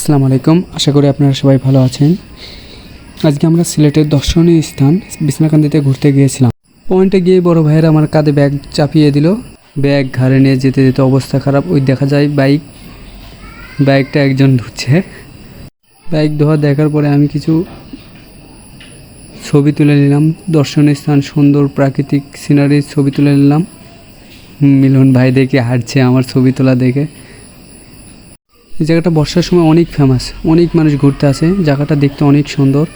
আসসালামু আলাইকুম। আশা করি আপনারা সবাই ভালো আছেন। আজকে আমরা সিলেটের দর্শনীয় স্থান বিছনাকান্দিতে ঘুরতে গিয়েছিলাম। পয়েন্টে গিয়ে বড় ভাইয়ের আমার কাঁধে ব্যাগ চাপিয়ে দিল। ব্যাগ ঘাড়ে নিয়ে যেতে যেতে অবস্থা খারাপ। ওই দেখা যায় বাইকটা একজন ধুচ্ছে। বাইক ধোয়া দেখার পরে আমি কিছু ছবি তুলে নিলাম। দর্শনীয় স্থান, সুন্দর প্রাকৃতিক সিনারির ছবি তুলে নিলাম। মিলন ভাই দেখে হাঁটছে আমার ছবি তোলা দেখে। এই জায়গাটা বর্ষার সময় অনেক ফেমাস, অনেক মানুষ ঘুরতে আসে। জায়গাটা দেখতে অনেক সুন্দর,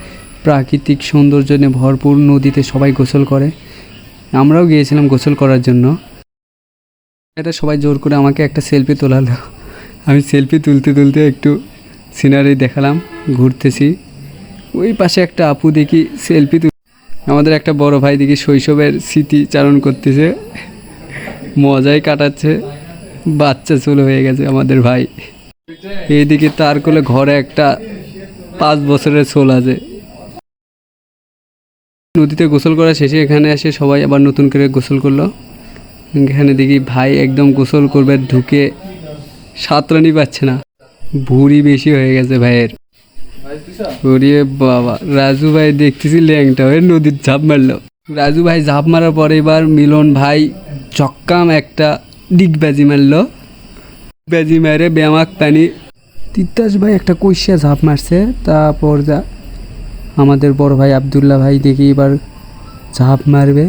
প্রাকৃতিক সৌন্দর্য নিয়ে ভরপুর। নদীতে সবাই গোসল করে, আমরাও গিয়েছিলাম গোসল করার জন্য। এটা সবাই জোর করে আমাকে একটা সেলফি তোলালো। আমি সেলফি তুলতে তুলতে একটু সিনারি দেখালাম, ঘুরতেছি। ওই পাশে একটা আপু দেখি সেলফি আমাদের একটা বড় ভাই দেখি শৈশবের স্মৃতি চারণ করতেছে, মজাই কাটাচ্ছে। বাচ্চা চলে হয়ে গেছে আমাদের ভাই। এইদিকে তার কোলে ঘরে একটা 5 বছরের ছোল আছে। নদীতে গোসল করা শেষে এখানে এসে সবাই আবার নতুন করে গোসল করলো। এখানে দেখি ভাই একদম গোসল করবে, ঢুকে সাঁতরানি পাচ্ছে না, ভুঁড়ি বেশি হয়ে গেছে ভাইয়ের। ওরে বাবা, রাজু ভাই দেখতেছি ল্যাংটা হয়ে নদীর ঝাঁপ মারলো। রাজু ভাই ঝাঁপ মারার পরে এবার মিলন ভাই চক্কাম একটা ডিগবাজি মারলো। বাজি মারে ব্যামাক পানি। তিতাস ভাই একটা কইসা ঝাঁপ মারছে। তারপর আমাদের বড় ভাই আবদুল্লাহ ভাই দেখি এবার ঝাঁপ মারবে,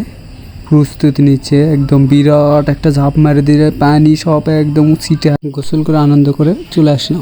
প্রস্তুতি নিচ্ছে। একদম বিরাট একটা ঝাঁপ মারে দিলে পানি সব একদম ছিটে। গোসল করে আনন্দ করে চলে আসলাম।